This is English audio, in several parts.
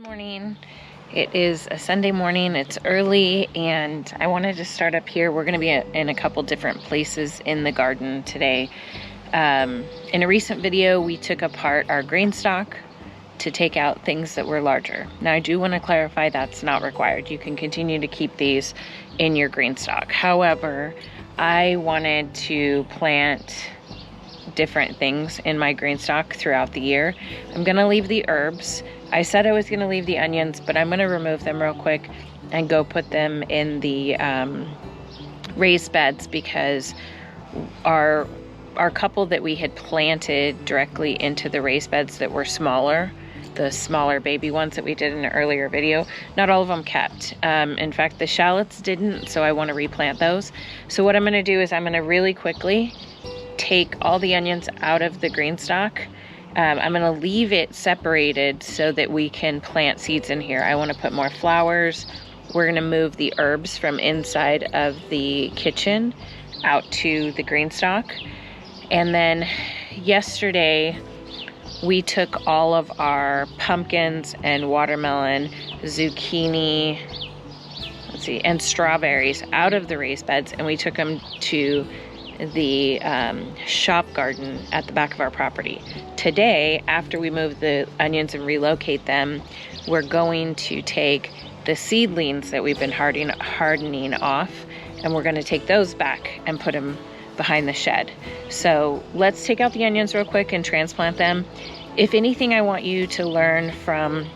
Morning. It is a Sunday morning. It's early and I wanted to start up here. We're going to be in a couple different places in the garden today. In a recent video, we took apart our Greenstalk to take out things that were larger. Now I do want to clarify that's not required. You can continue to keep these in your Greenstalk. However, I wanted to plant different things in my Greenstalk throughout the year. I'm going to leave the herbs. I said I was going to leave the onions, but I'm going to remove them real quick and go put them in the raised beds because our couple that we had planted directly into the raised beds that were smaller, the smaller baby ones that we did in an earlier video, not all of them kept. In fact, the shallots didn't, so I want to replant those. So what I'm going to do is I'm going to really quickly take all the onions out of the Greenstalk. I'm going to leave it separated so that we can plant seeds in here. I want to put more flowers. We're going to move the herbs from inside of the kitchen out to the Greenstalk. And then yesterday we took all of our pumpkins and watermelon, zucchini, and strawberries out of the raised beds, and we took them to the shop garden at the back of our property. Today, after we move the onions and relocate them, we're going to take the seedlings that we've been hardening off, and we're going to take those back and put them behind the shed. So let's take out the onions real quick and transplant them. If anything I want you to learn from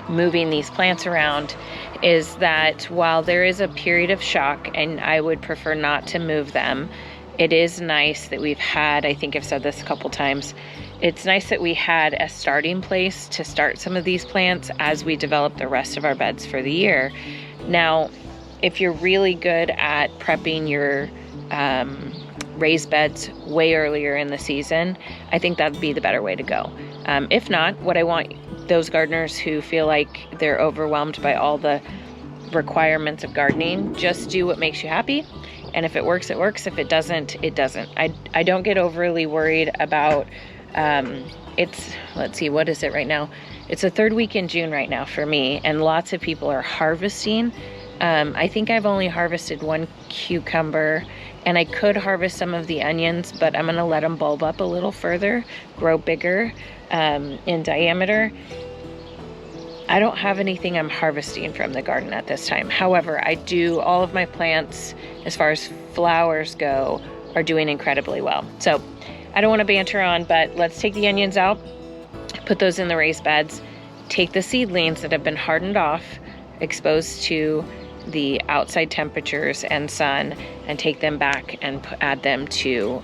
moving these plants around is that while there is a period of shock and I would prefer not to move them, it is nice that we've had, I think I've said this a couple times, it's nice that we had a starting place to start some of these plants as we develop the rest of our beds for the year. Now, if you're really good at prepping your raised beds way earlier in the season, I think that'd be the better way to go. If not, what I want those gardeners who feel like they're overwhelmed by all the requirements of gardening, just do what makes you happy. And if it works, it works. If it doesn't, it doesn't. I don't get overly worried about, let's see, what is it right now? It's the third week in June right now for me, and lots of people are harvesting. I think I've only harvested one cucumber, and I could harvest some of the onions, but I'm gonna let them bulb up a little further, grow bigger in diameter. I don't have anything I'm harvesting from the garden at this time. However, I do, all of my plants, as far as flowers go, are doing incredibly well. So I don't want to banter on, but let's take the onions out, put those in the raised beds, take the seedlings that have been hardened off, exposed to the outside temperatures and sun, and take them back and add them to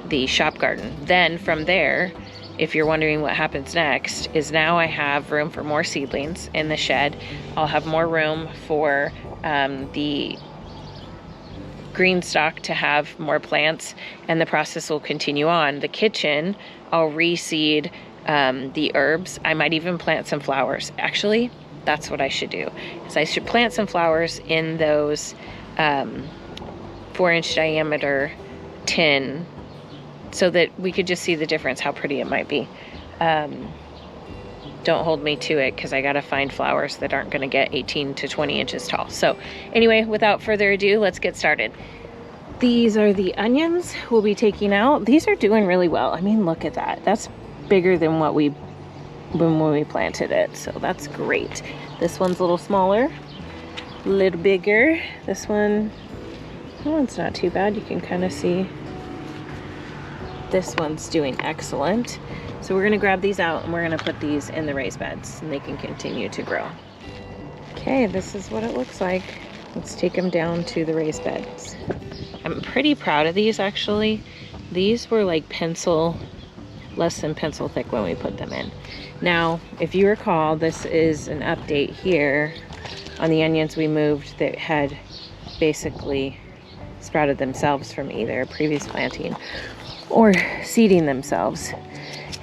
the shop garden. Then from there, if you're wondering what happens next, is now I have room for more seedlings in the shed. I'll have more room for the Greenstalk to have more plants, and the process will continue on. The kitchen, I'll reseed the herbs. I might even plant some flowers. Actually, that's what I should do, is I should plant some flowers in those 4-inch diameter tin, so that we could just see the difference, how pretty it might be. Don't hold me to it, because I gotta find flowers that aren't gonna get 18 to 20 inches tall. So anyway, without further ado, let's get started. These are the onions we'll be taking out. These are doing really well. I mean, look at that. That's bigger than when we planted it, so that's great. This one's a little smaller, a little bigger. This one's not too bad. You can kind of see this one's doing excellent. So we're gonna grab these out and we're gonna put these in the raised beds and they can continue to grow. Okay, this is what it looks like. Let's take them down to the raised beds. I'm pretty proud of these, actually. These were like less than pencil thick when we put them in. Now, if you recall, this is an update here on the onions we moved that had basically sprouted themselves from either a previous planting or seeding themselves.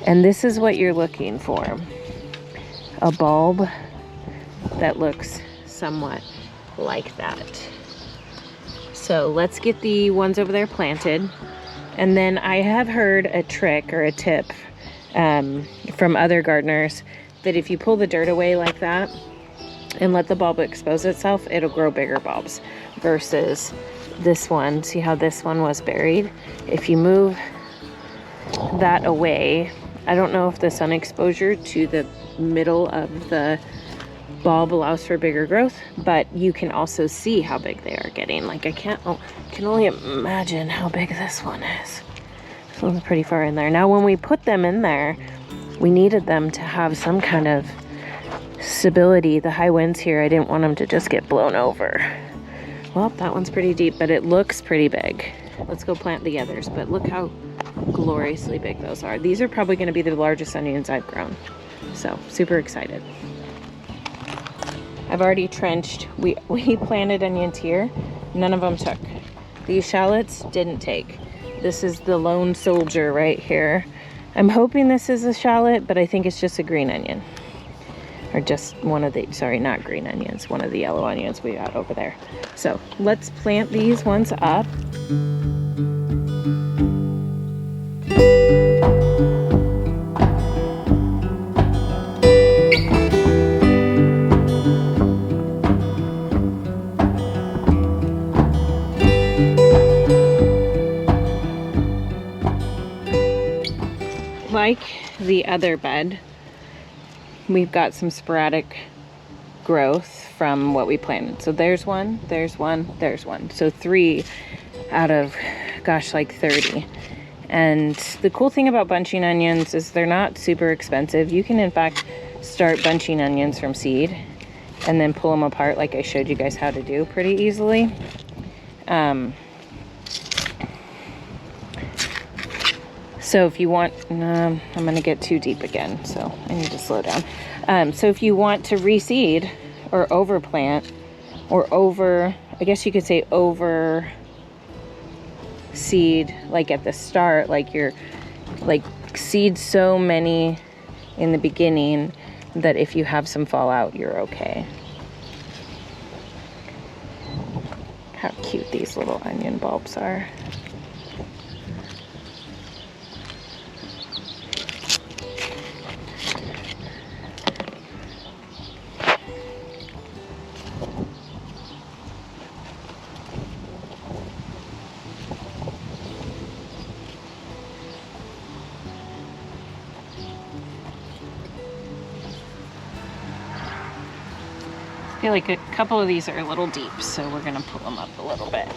And this is what you're looking for. A bulb that looks somewhat like that. So let's get the ones over there planted. And then I have heard a trick or a tip from other gardeners that if you pull the dirt away like that and let the bulb expose itself, it'll grow bigger bulbs versus this one. See how this one was buried? If you move that away, I don't know if the sun exposure to the middle of the bulb allows for bigger growth, but you can also see how big they are getting. Like I can only imagine how big this one is. This one's pretty far in there. Now when we put them in there, we needed them to have some kind of stability. The high winds here, I didn't want them to just get blown over. Well, that one's pretty deep, but it looks pretty big. Let's go plant the others, but look how gloriously big those are. These are probably going to be the largest onions I've grown. So, super excited. I've already trenched. We planted onions here. None of them took. These shallots didn't take. This is the lone soldier right here. I'm hoping this is a shallot, but I think it's just a green onion. Or just one of the, sorry, not green onions, one of the yellow onions we got over there. So let's plant these ones up. Like the other bed, we've got some sporadic growth from what we planted. So there's one, there's one, there's one. So 3 out of, gosh, like 30. And the cool thing about bunching onions is they're not super expensive. You can, in fact, start bunching onions from seed and then pull them apart like I showed you guys how to do pretty easily. So if you want, I'm gonna get too deep again, so I need to slow down. So if you want to reseed or overplant or I guess you could say over seed, like at the start, like you're like seed so many in the beginning that if you have some fallout, you're okay. How cute these little onion bulbs are. I feel like a couple of these are a little deep, so we're gonna pull them up a little bit.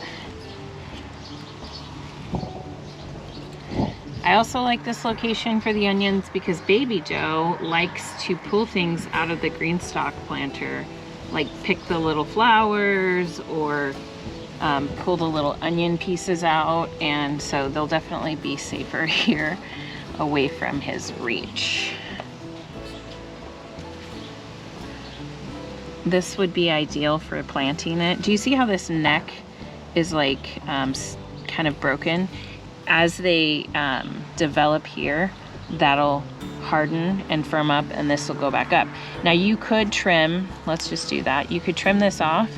I also like this location for the onions because Baby Joe likes to pull things out of the Greenstalk planter, like pick the little flowers or pull the little onion pieces out, and so they'll definitely be safer here away from his reach. This would be ideal for planting it. Do you see how this neck is like kind of broken? As they develop here, that'll harden and firm up and this will go back up. Now you could trim, let's just do that. You could trim this off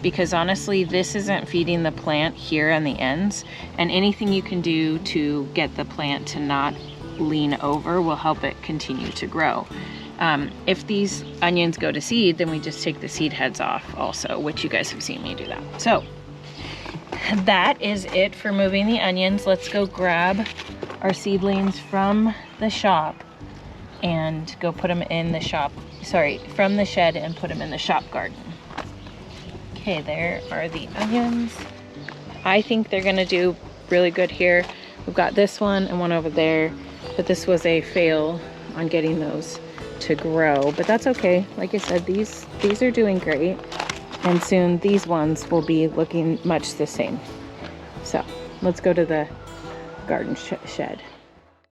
because honestly, this isn't feeding the plant here on the ends, and anything you can do to get the plant to not lean over will help it continue to grow. If these onions go to seed, then we just take the seed heads off also, which you guys have seen me do that. So that is it for moving the onions. Let's go grab our seedlings from the shop and go put them in the shop, sorry, from the shed and put them in the shop garden. Okay, there are the onions. I think they're gonna do really good here. We've got this one and one over there, but this was a fail on getting those to grow, but that's okay. Like I said, these are doing great, and soon these ones will be looking much the same. So let's go to the garden shed.